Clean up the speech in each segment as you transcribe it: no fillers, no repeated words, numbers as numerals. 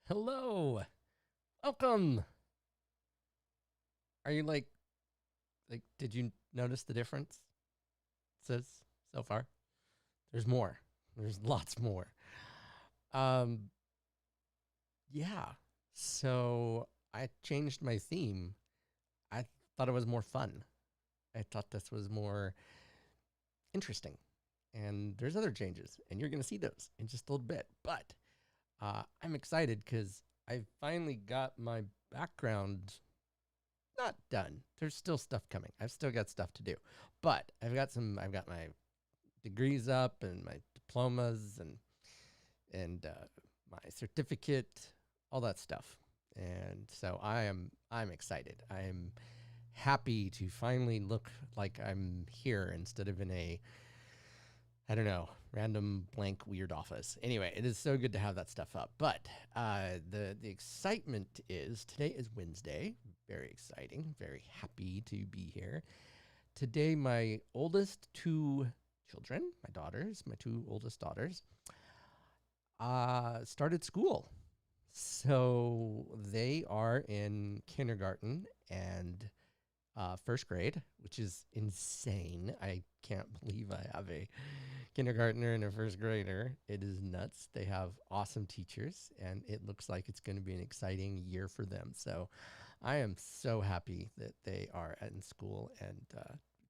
Hello. Welcome. Are you did you notice the difference? It says so far. There's more. There's lots more. Um yeah. So I changed my theme. I thought it was more fun. I thought this was more interesting. And there's other changes, and you're going to see those in just a little bit. But I'm excited because I finally got my background not done. There's still stuff coming. I've still got stuff to do, but I've got my degrees up and my diplomas and my certificate, all that stuff. And so I'm excited. I'm happy to finally look like I'm here instead of in a, I don't know, random blank weird office. Anyway, it is so good to have that stuff up. But the excitement is today is Wednesday. Very exciting. Very happy to be here. Today, my oldest two children, my two oldest daughters, started school. So they are in kindergarten and first grade, which is insane. I can't believe I have a kindergartner and a first grader. It is nuts. They have awesome teachers, and it looks like it's going to be an exciting year for them. So I am so happy that they are in school, and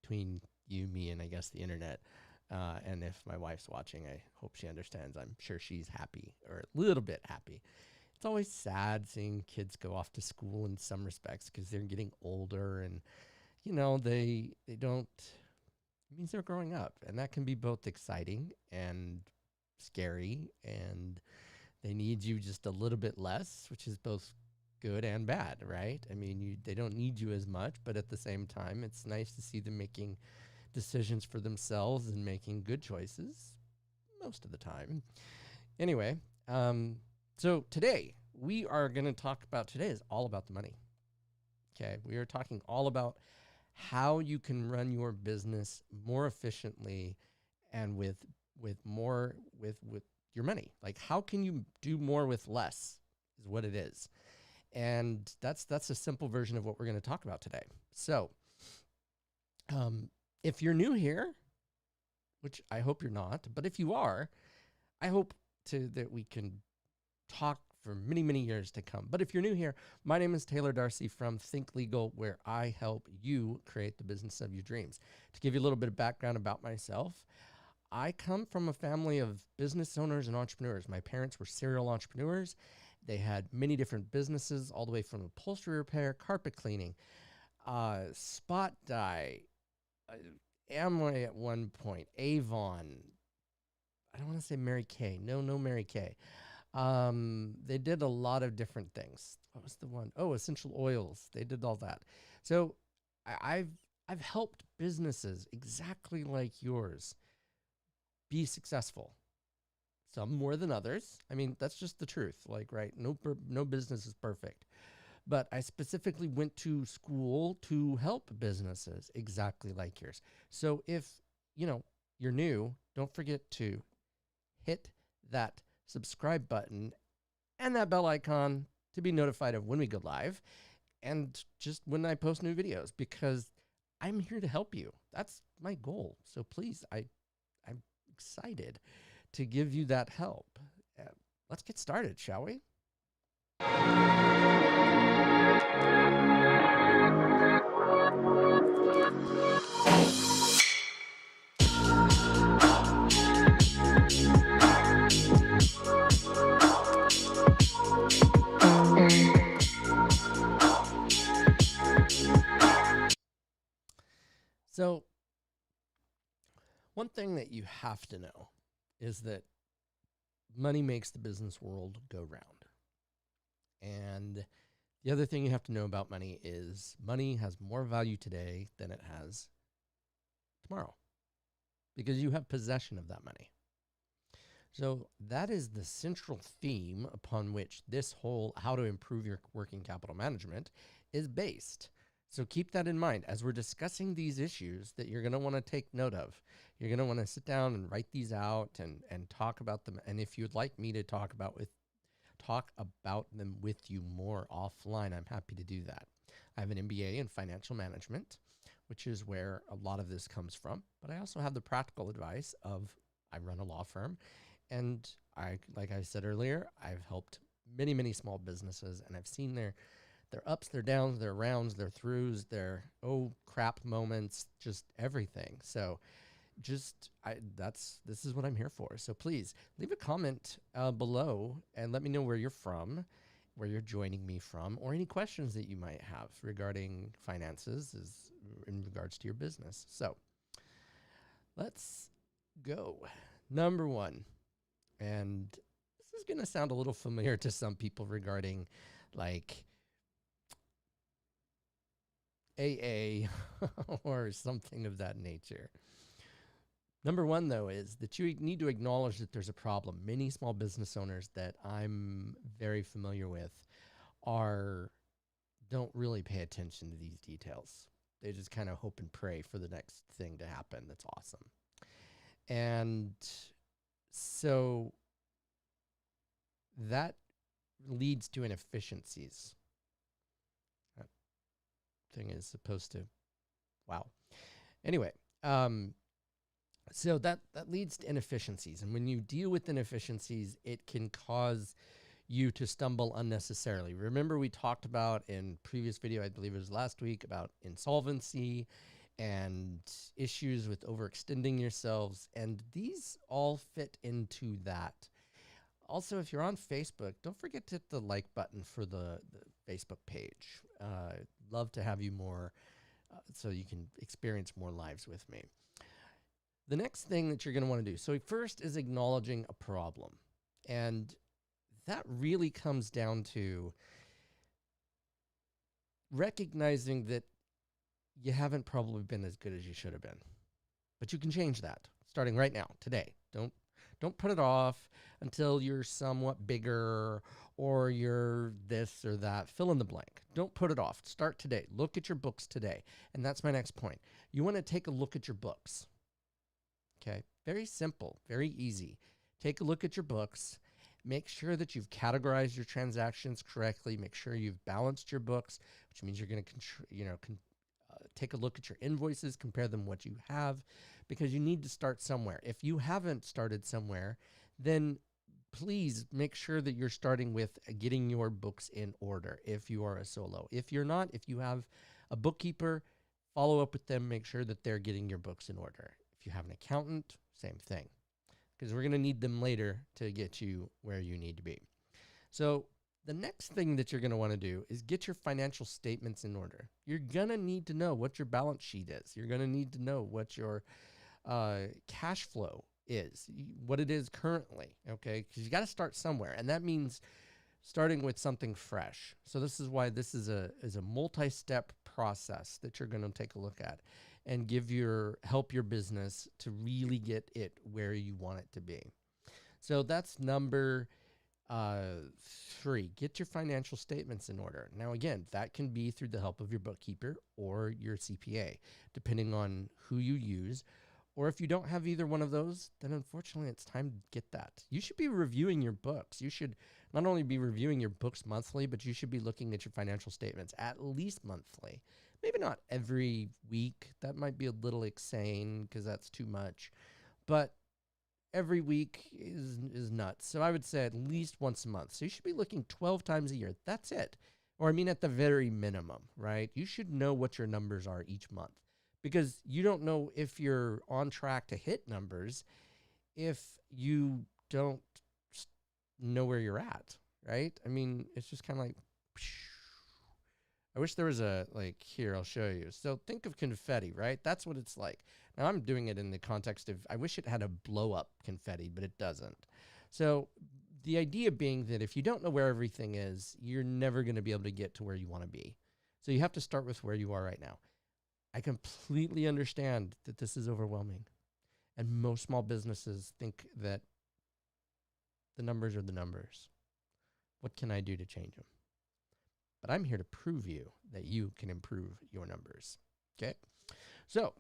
between you, me, and I guess the internet, and if my wife's watching, I hope she understands. I'm sure she's happy, or a little bit happy. It's always sad seeing kids go off to school in some respects because they're getting older and, they don't, it means they're growing up. And that can be both exciting and scary. And they need you just a little bit less, which is both good and bad, right? I mean, they don't need you as much, but at the same time, it's nice to see them making decisions for themselves and making good choices most of the time. Anyway, so today we are going to talk about, today is all about the money. Okay. We are talking all about how you can run your business more efficiently and with your money. Like, how can you do more with less is what it is. And that's a simple version of what we're going to talk about today. So, if you're new here, which I hope you're not, but if you are, I hope that we can talk for many, many years to come. But if you're new here, my name is Taylor Darcy from Think Legal, where I help you create the business of your dreams. To give you a little bit of background about myself, I come from a family of business owners and entrepreneurs. My parents were serial entrepreneurs. They had many different businesses, all the way from upholstery repair, carpet cleaning, spot dye, Amway at one point, Avon. I don't want to say Mary Kay. No Mary Kay. They did a lot of different things. What was the one? Oh, essential oils. They did all that. So I've helped businesses exactly like yours be successful. Some more than others. I mean, that's just the truth. Like, right? No business is perfect. But I specifically went to school to help businesses exactly like yours. So if, you're new, don't forget to hit that subscribe button and that bell icon to be notified of when we go live and just when I post new videos, because I'm here to help you. That's my goal. So please, I'm excited to give you that help. Let's get started, shall we? So, one thing that you have to know is that money makes the business world go round. And the other thing you have to know about money is money has more value today than it has tomorrow, because you have possession of that money. So that is the central theme upon which this whole how to improve your working capital management is based. So keep that in mind as we're discussing these issues that you're going to want to take note of. You're going to want to sit down and write these out and talk about them. And if you'd like me to talk about talk about them with you more offline, I'm happy to do that. I have an MBA in financial management, which is where a lot of this comes from. But I also have the practical advice of I run a law firm, and like I said earlier, I've helped many, many small businesses, and I've seen their ups, their downs, their rounds, their throughs, their oh crap moments, just everything. So this is what I'm here for. So please leave a comment below and let me know where you're from, where you're joining me from, or any questions that you might have regarding finances in regards to your business. So let's go. Number one, and this is going to sound a little familiar to some people regarding like AA or something of that nature. Number one, though, is that you need to acknowledge that there's a problem. Many small business owners that I'm very familiar with don't really pay attention to these details. They just kind of hope and pray for the next thing to happen that's awesome. And so that leads to inefficiencies. That thing is supposed to, wow. Anyway, so that leads to inefficiencies. And when you deal with inefficiencies, it can cause you to stumble unnecessarily. Remember, we talked about in previous video, I believe it was last week, about insolvency and issues with overextending yourselves. And these all fit into that. Also, if you're on Facebook, don't forget to hit the like button for the Facebook page. Love to have you more so you can experience more lives with me. The next thing that you're going to want to do, so first is acknowledging a problem. And that really comes down to recognizing that you haven't probably been as good as you should have been. But you can change that starting right now, today. Don't put it off until you're somewhat bigger or you're this or that. Fill in the blank. Don't put it off. Start today. Look at your books today. And that's my next point. You want to take a look at your books. Okay, very simple, very easy. Take a look at your books. Make sure that you've categorized your transactions correctly. Make sure you've balanced your books, which means you're going to, take a look at your invoices, compare them what you have, because you need to start somewhere. If you haven't started somewhere, then please make sure that you're starting with getting your books in order if you are a solo. If you're not, if you have a bookkeeper, follow up with them, make sure that they're getting your books in order. If you have an accountant, same thing, because we're going to need them later to get you where you need to be. So the next thing that you're going to want to do is get your financial statements in order. You're going to need to know what your balance sheet is. You're going to need to know what your cash flow is, what it is currently, okay? Because you got to start somewhere, and that means starting with something fresh. So this is why this is a multi-step process that you're going to take a look at and help your business to really get it where you want it to be. So that's number 3. Get your financial statements in order. Now, again, that can be through the help of your bookkeeper or your CPA, depending on who you use. Or if you don't have either one of those, then unfortunately it's time to get that. You should be reviewing your books. You should not only be reviewing your books monthly, but you should be looking at your financial statements at least monthly. Maybe not every week. That might be a little insane because that's too much. But every week is nuts. So I would say at least once a month. So you should be looking 12 times a year. That's it. Or I mean at the very minimum, right? You should know what your numbers are each month, because you don't know if you're on track to hit numbers if you don't know where you're at, right? I mean, it's just kind of like, I wish there was here, I'll show you. So think of confetti, right? That's what it's like. Now I'm doing it in the context of, I wish it had a blow up confetti, but it doesn't. So the idea being that if you don't know where everything is, you're never going to be able to get to where you want to be. So you have to start with where you are right now. I completely understand that this is overwhelming. And most small businesses think that the numbers are the numbers. What can I do to change them? But I'm here to prove you that you can improve your numbers. Okay? So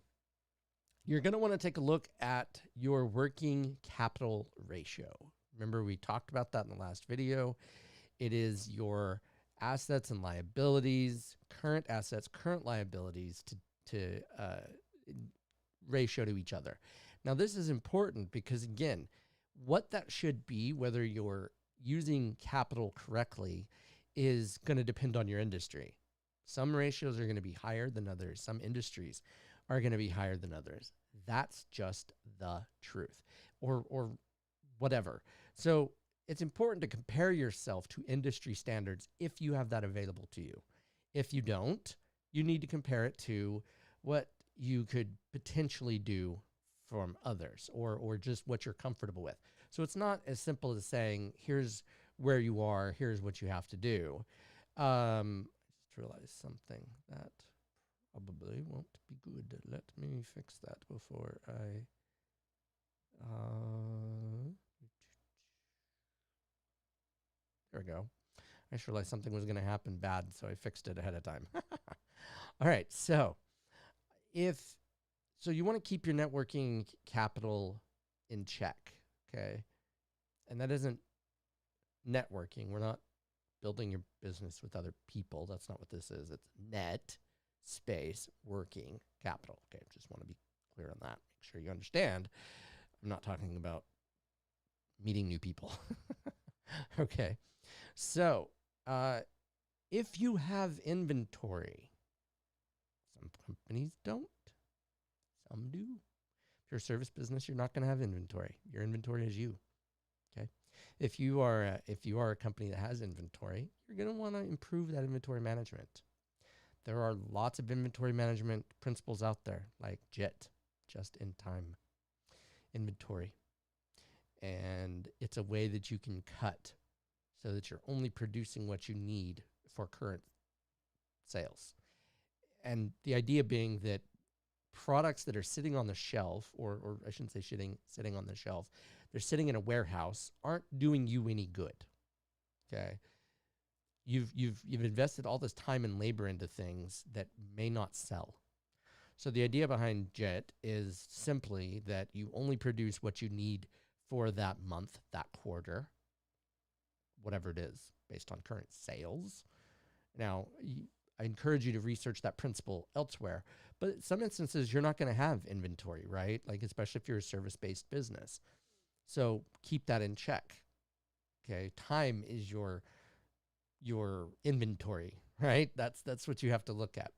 you're going to want to take a look at your working capital ratio. Remember, we talked about that in the last video. It is your assets and liabilities, current assets, current liabilities to ratio to each other. Now, this is important because, again, what that should be, whether you're using capital correctly, is going to depend on your industry. Some ratios are going to be higher than others. Some industries are going to be higher than others. That's just the truth, or whatever. So it's important to compare yourself to industry standards if you have that available to you. If you don't, you need to compare it to what you could potentially do from others, or just what you're comfortable with. So it's not as simple as saying, here's where you are, here's what you have to do. I just realized something that probably won't be good. Let me fix that before I... there we go. I just realized something was going to happen bad, so I fixed it ahead of time. All right, so you want to keep your networking capital in check, okay? And that isn't networking. We're not building your business with other people. That's not what this is. It's net space working capital. Okay, just want to be clear on that. Make sure you understand. I'm not talking about meeting new people. Okay, so if you have inventory, some companies don't, some do. If you're a service business, you're not going to have inventory. Your inventory is you. Okay. If you are a company that has inventory, you're going to want to improve that inventory management. There are lots of inventory management principles out there, like JIT, just in time inventory. And it's a way that you can cut so that you're only producing what you need for current sales. And the idea being that products that are sitting on the shelf, or I shouldn't say sitting on the shelf, they're sitting in a warehouse, aren't doing you any good. Okay. You've invested all this time and labor into things that may not sell. So the idea behind JIT is simply that you only produce what you need for that month, that quarter, whatever it is, based on current sales. Now, I encourage you to research that principle elsewhere, but in some instances, you're not going to have inventory, right? Like, especially if you're a service-based business. So keep that in check. Okay. Time is your inventory, right? That's what you have to look at.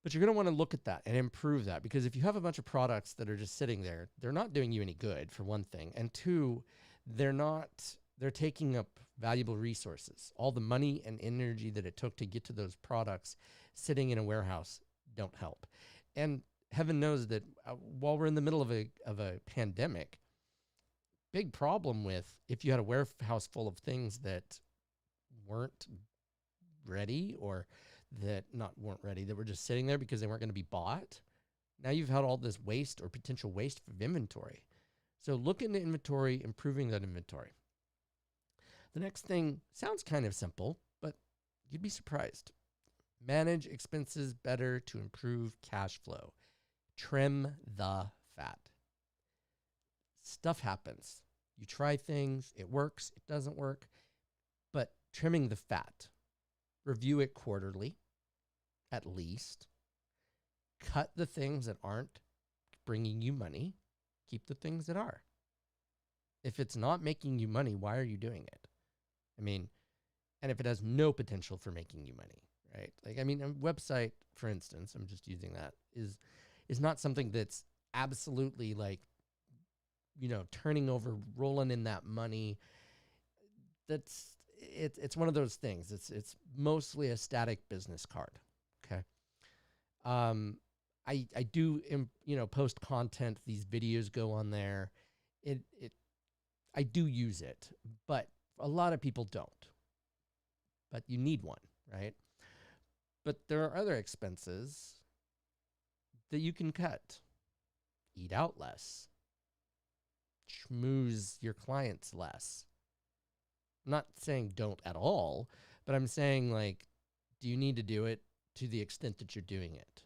But you're going to want to look at that and improve that, because if you have a bunch of products that are just sitting there, they're not doing you any good, for one thing. And two, they're taking up valuable resources. All the money and energy that it took to get to those products sitting in a warehouse don't help. And heaven knows that while we're in the middle of a pandemic, big problem with if you had a warehouse full of things that weren't ready, or that were just sitting there because they weren't going to be bought. Now you've had all this waste or potential waste of inventory. So look into inventory, improving that inventory. The next thing sounds kind of simple, but you'd be surprised. Manage expenses better to improve cash flow. Trim the fat. Stuff happens. You try things, it works, it doesn't work, but trimming the fat. Review it quarterly, at least. Cut the things that aren't bringing you money. Keep the things that are. If it's not making you money, why are you doing it? I mean, and if it has no potential for making you money, right? Like, I mean, a website, for instance, I'm just using that, is not something that's absolutely like, turning over, rolling in that money. It's one of those things. It's mostly a static business card. Okay. I do, post content. These videos go on there. I do use it, but a lot of people don't. But you need one, right? But there are other expenses that you can cut. Eat out less. Schmooze your clients less. I'm not saying don't at all, but I'm saying, like, do you need to do it to the extent that you're doing it?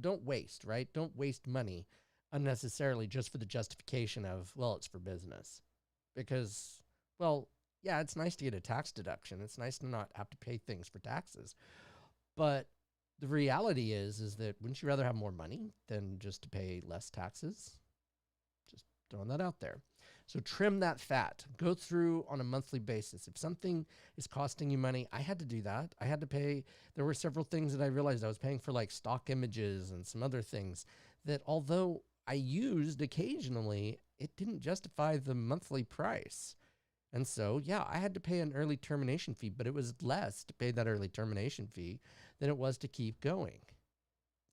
Don't waste, right? Don't waste money unnecessarily just for the justification of, well, it's for business. Because, well, Yeah, it's nice to get a tax deduction. It's nice to not have to pay things for taxes. But the reality is that wouldn't you rather have more money than just to pay less taxes? Just throwing that out there. So trim that fat. Go through on a monthly basis. If something is costing you money, I had to do that. I had to pay. There were several things that I realized I was paying for, like stock images and some other things that, although I used occasionally, it didn't justify the monthly price. And so, yeah, I had to pay an early termination fee, but it was less to pay that early termination fee than it was to keep going.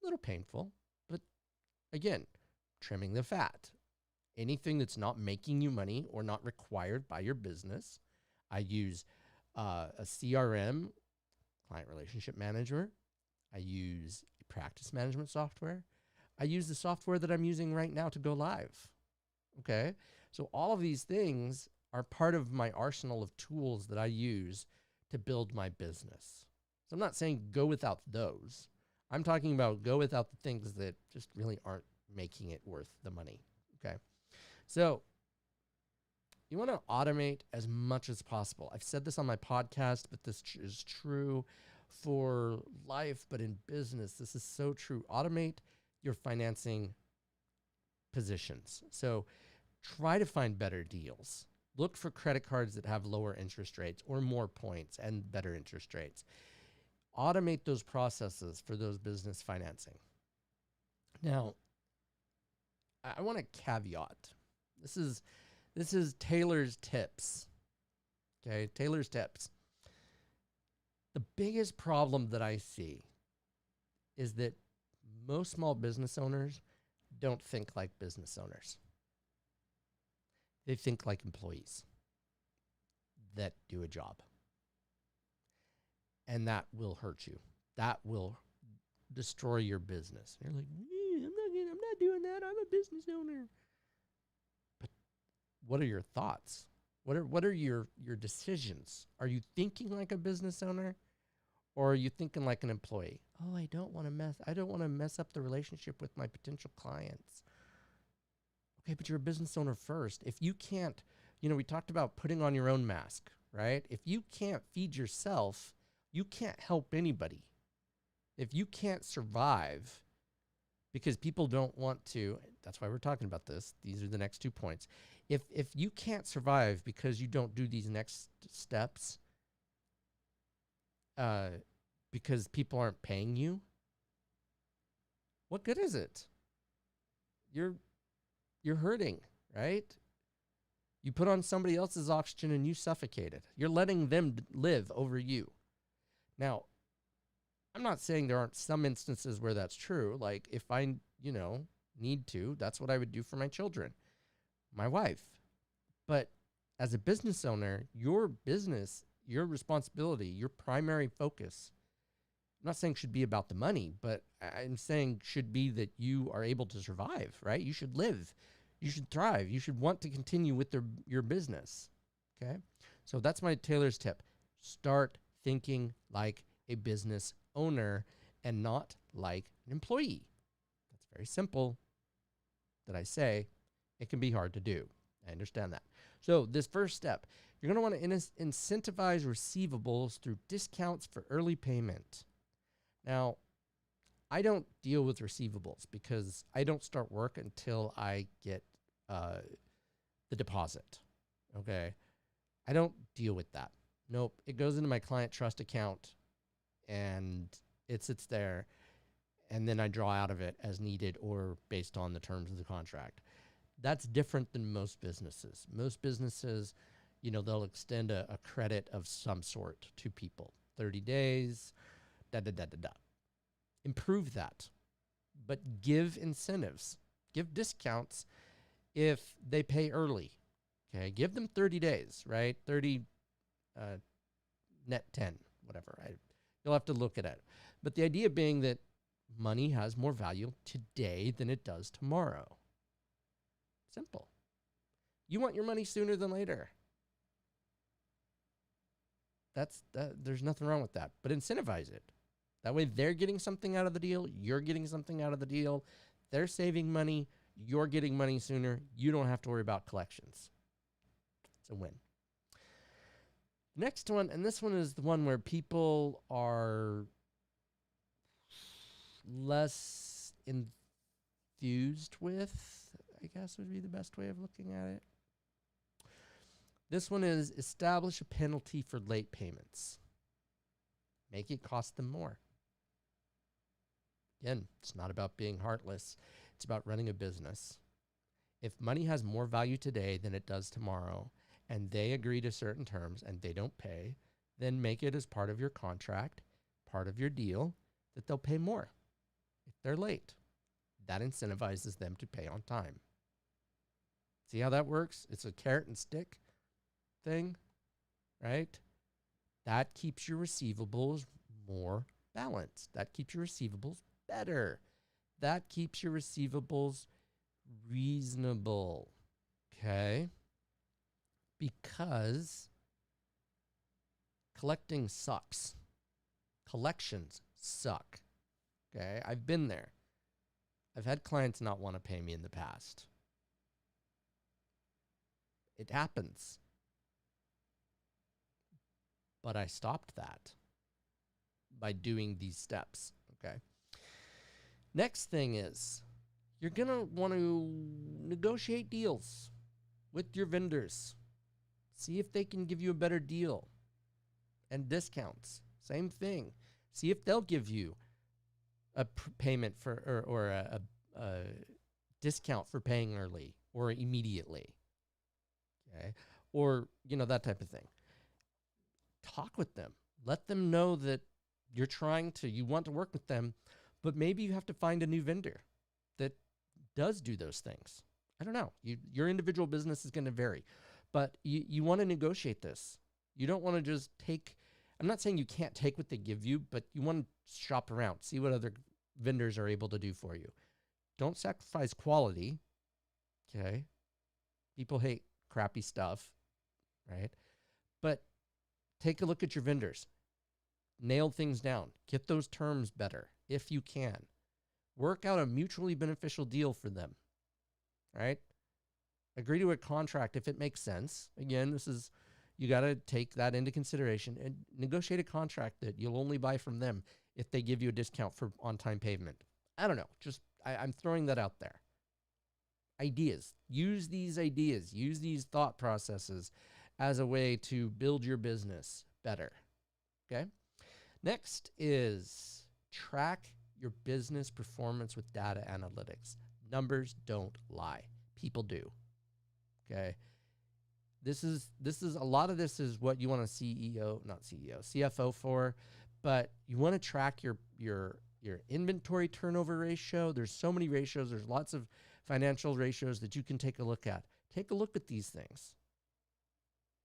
A little painful, but again, trimming the fat. Anything that's not making you money or not required by your business. I use a CRM, client relationship manager. I use practice management software. I use the software that I'm using right now to go live. Okay. So all of these things are part of my arsenal of tools that I use to build my business. So I'm not saying go without those. I'm talking about go without the things that just really aren't making it worth the money. Okay. So you want to automate as much as possible. I've said this on my podcast, but this is true for life, but in business, this is so true. Automate your financing positions. So try to find better deals. Look for credit cards that have lower interest rates or more points and better interest rates. Automate those processes for those business financing. Now, I want to caveat. This is Taylor's tips. Okay, Taylor's tips. The biggest problem that I see is that most small business owners don't think like business owners. They think like employees that do a job. And that will hurt you. That will destroy your business. You're like, I'm not doing that. I'm a business owner. But what are your thoughts? What are your decisions? Are you thinking like a business owner, or are you thinking like an employee? Oh, I don't want to mess up the relationship with my potential clients. Okay, but you're a business owner first. If you can't, we talked about putting on your own mask, right? If you can't feed yourself, you can't help anybody. If you can't survive, because people don't want to, that's why we're talking about this. These are the next 2 points. If you can't survive because you don't do these next steps, because people aren't paying you, what good is it? You're hurting, right? You put on somebody else's oxygen and you suffocate it. You're letting them live over you. Now, I'm not saying there aren't some instances where that's true. Like if I, need to, that's what I would do for my children, my wife. But as a business owner, your business, your responsibility, your primary focus, I'm not saying should be about the money, but I'm saying should be that you are able to survive, right? You should live. You should thrive. You should want to continue with your business, okay? So that's my Taylor's tip. Start thinking like a business owner and not like an employee. That's very simple that I say. It can be hard to do. I understand that. So this first step, you're going to want to incentivize receivables through discounts for early payment. Now, I don't deal with receivables because I don't start work until I get the deposit, okay? I don't deal with that. Nope, it goes into my client trust account and it sits there, and then I draw out of it as needed or based on the terms of the contract. That's different than most businesses. Most businesses, they'll extend a credit of some sort to people. 30 days, da-da-da-da-da. Improve that, but give incentives, give discounts if they pay early. Okay, give them 30 days, right? 30 net 10, whatever. You'll have to look at it. But the idea being that money has more value today than it does tomorrow. Simple. You want your money sooner than later. There's nothing wrong with that, but incentivize it. That way they're getting something out of the deal. You're getting something out of the deal. They're saving money. You're getting money sooner. You don't have to worry about collections. It's a win. Next one, and this one is the one where people are less enthused with, I guess would be the best way of looking at it. This one is establish a penalty for late payments. Make it cost them more. Again, it's not about being heartless. It's about running a business. If money has more value today than it does tomorrow, and they agree to certain terms and they don't pay, then make it as part of your contract, part of your deal, that they'll pay more if they're late. That incentivizes them to pay on time. See how that works? It's a carrot and stick thing, right? That keeps your receivables more balanced. That keeps your receivables better. That keeps your receivables reasonable. Okay? Because collecting sucks. Collections suck. Okay? I've been there. I've had clients not want to pay me in the past. It happens. But I stopped that by doing these steps. Okay? Next thing is, you're going to want to negotiate deals with your vendors. See if they can give you a better deal. And discounts, same thing. See if they'll give you a payment for or a discount for paying early or immediately. Okay? Or, that type of thing. Talk with them. Let them know that you want to work with them, but maybe you have to find a new vendor that does do those things. I don't know. Your individual business is going to vary, but you want to negotiate this. You don't want to just take, I'm not saying you can't take what they give you, but you want to shop around, see what other vendors are able to do for you. Don't sacrifice quality. Okay. People hate crappy stuff, right? But take a look at your vendors. Nail things down. Get those terms better if you can. Work out a mutually beneficial deal for them, right? Agree to a contract if it makes sense. Again, you got to take that into consideration and negotiate a contract that you'll only buy from them if they give you a discount for on-time payment. I don't know. I'm throwing that out there. Ideas. Use these ideas. Use these thought processes as a way to build your business better. Okay? Next is track your business performance with data analytics. Numbers don't lie. People do. Okay? This is a lot of this is what you want a CFO for, but you want to track your inventory turnover ratio. There's so many ratios. There's lots of financial ratios that you can take a look at. Take a look at these things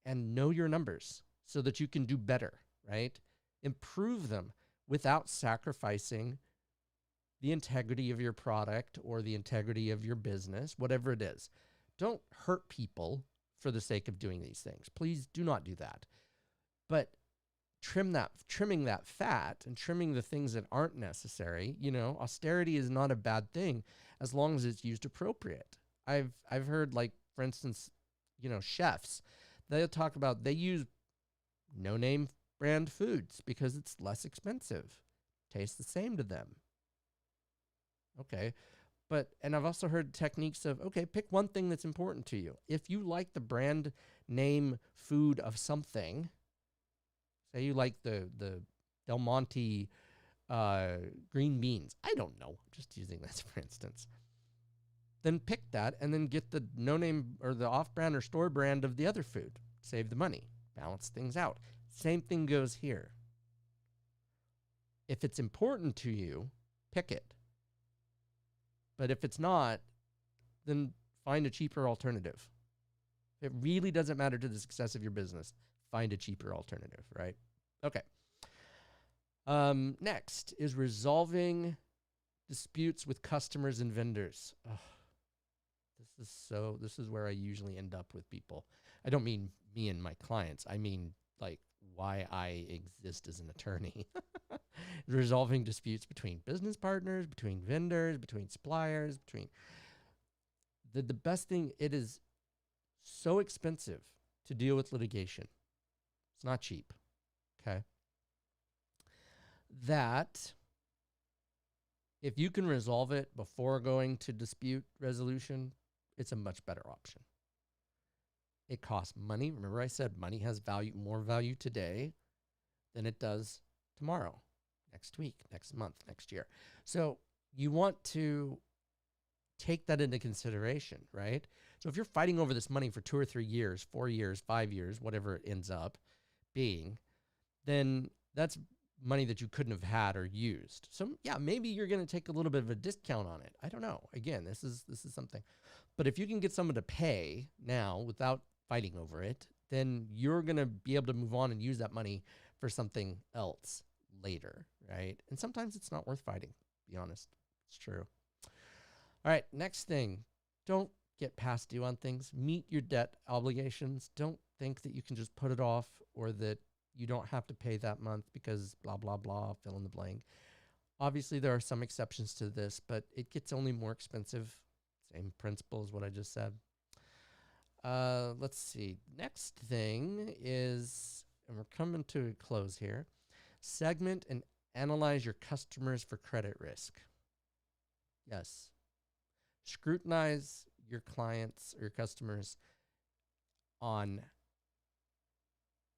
and know your numbers so that you can do better, right? Improve them without sacrificing the integrity of your product or the integrity of your business, whatever it is. Don't hurt people for the sake of doing these things. Please do not do that. But trimming that fat and trimming the things that aren't necessary, austerity is not a bad thing as long as it's used appropriate. I've heard, like, for instance, chefs, they'll talk about they use no-name brand foods because it's less expensive. Tastes the same to them. Okay. And I've also heard techniques of, okay, pick one thing that's important to you. If you like the brand name food of something, say you like the Del Monte green beans. I don't know. I'm just using this for instance. Then pick that and then get the no-name or the off-brand or store brand of the other food. Save the money. Balance things out. Same thing goes here. If it's important to you, pick it. But if it's not, then find a cheaper alternative. It really doesn't matter to the success of your business. Find a cheaper alternative, right? Okay. Next is resolving disputes with customers and vendors. This is where I usually end up with people. I don't mean me and my clients. I mean, like, why I exist as an attorney. Resolving disputes between business partners, between vendors, between suppliers, between the best thing, it is so expensive to deal with litigation. It's not cheap. Okay. That if you can resolve it before going to dispute resolution, it's a much better option. It costs money. Remember I said money has value, more value today than it does tomorrow, next week, next month, next year. So you want to take that into consideration, right? So if you're fighting over this money for 2 or 3 years, 4 years, 5 years, whatever it ends up being, then that's money that you couldn't have had or used. So yeah, maybe you're going to take a little bit of a discount on it. I don't know. Again, this is something. But if you can get someone to pay now without fighting over it, then you're going to be able to move on and use that money for something else later, right? And sometimes it's not worth fighting, to be honest. It's true. All right, next thing. Don't get past due on things. Meet your debt obligations. Don't think that you can just put it off or that you don't have to pay that month because blah, blah, blah, fill in the blank. Obviously, there are some exceptions to this, but it gets only more expensive. Same principle as what I just said. Let's see. Next thing is, and we're coming to a close here, segment and analyze your customers for credit risk. Yes. Scrutinize your clients or your customers on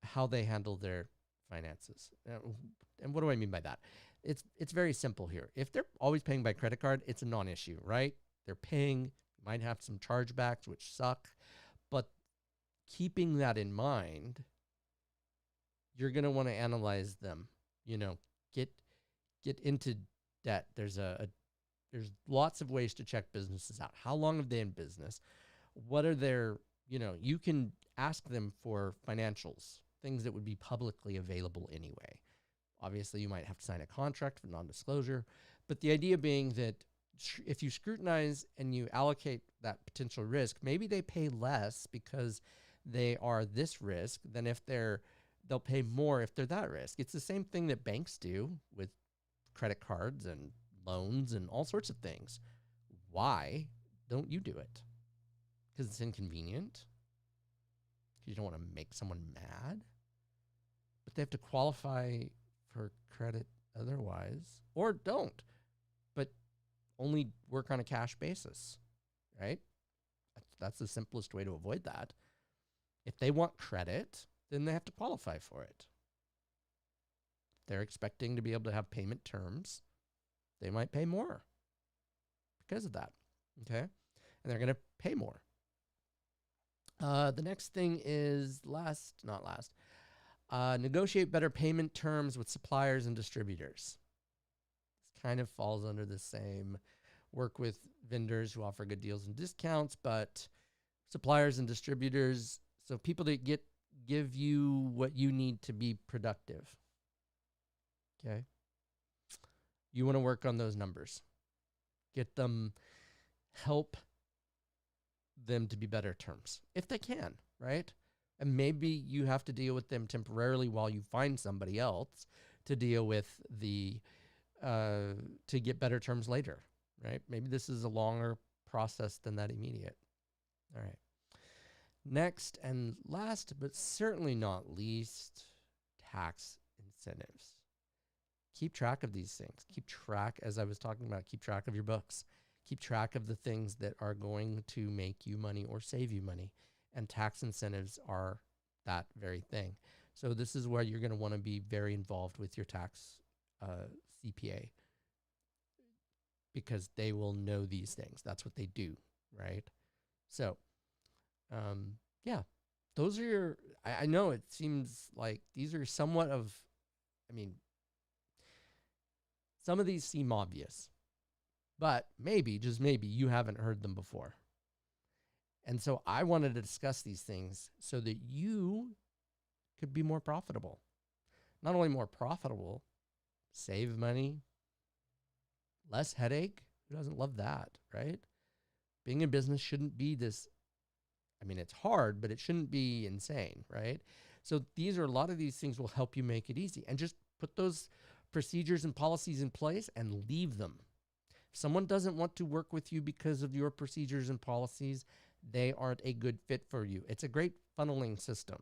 how they handle their finances. And what do I mean by that? It's very simple here. If they're always paying by credit card, it's a non-issue, right? They're paying, you might have some chargebacks, which suck. But keeping that in mind, you're going to want to analyze them, get into debt. There's lots of ways to check businesses out. How long have they been in business? What are their, you can ask them for financials, things that would be publicly available anyway. Obviously, you might have to sign a contract for non-disclosure, but the idea being that if you scrutinize and you allocate that potential risk, maybe they pay less because they are this risk than if they'll pay more if they're that risk. It's the same thing that banks do with credit cards and loans and all sorts of things. Why don't you do it? Because it's inconvenient? Because you don't want to make someone mad? But they have to qualify for credit otherwise, or don't, but only work on a cash basis, right? That's the simplest way to avoid that. If they want credit, then they have to qualify for it. If they're expecting to be able to have payment terms, they might pay more because of that, okay? And they're going to pay more. The next thing is negotiate better payment terms with suppliers and distributors. This kind of falls under the same. Work with vendors who offer good deals and discounts, but suppliers and distributors, so people that give you what you need to be productive. Okay? You want to work on those numbers. Get them, help them to be better terms, if they can, right? And maybe you have to deal with them temporarily while you find somebody else to deal with to get better terms later, right? Maybe this is a longer process than that immediate. All right. Next and last, but certainly not least, tax incentives. Keep track of these things. Keep track, as I was talking about, keep track of your books. Keep track of the things that are going to make you money or save you money. And tax incentives are that very thing. So this is where you're going to want to be very involved with your tax CPA, because they will know these things. That's what they do, right? So, yeah, those are your, I know it seems like these are somewhat of, some of these seem obvious, but maybe, just maybe, you haven't heard them before. And so I wanted to discuss these things so that you could be more profitable. Not only more profitable, save money, less headache. Who doesn't love that, right? Being in business shouldn't be this, it's hard, but it shouldn't be insane, right? So a lot of these things will help you make it easy. And just put those procedures and policies in place and leave them. If someone doesn't want to work with you because of your procedures and policies, they aren't a good fit for you. It's a great funneling system.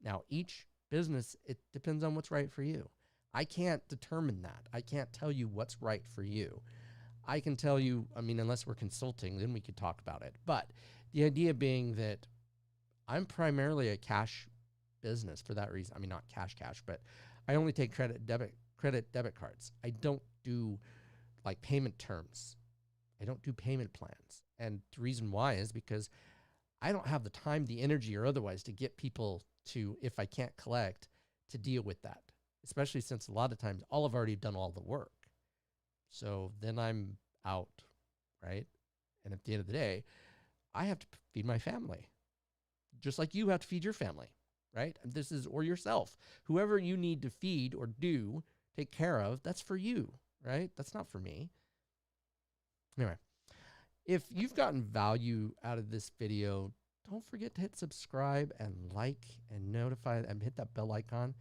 Now, each business, it depends on what's right for you. I can't determine that. I can't tell you what's right for you. I can tell you, I mean, unless we're consulting, then we could talk about it. But the idea being that I'm primarily a cash business for that reason. I mean, not cash, but I only take credit, debit cards. I don't do like payment terms. I don't do payment plans. And the reason why is because I don't have the time, the energy, or otherwise to get people to, if I can't collect, to deal with that, especially since a lot of times I'll have already done all the work. So then I'm out, right? And at the end of the day, I have to feed my family, just like you have to feed your family, right? And this is, or yourself. Whoever you need to feed or do, take care of, that's for you, right? That's not for me. Anyway, if you've gotten value out of this video, don't forget to hit subscribe and like and notify and hit that bell icon.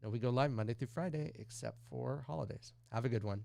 You know, we go live Monday through Friday, except for holidays. Have a good one.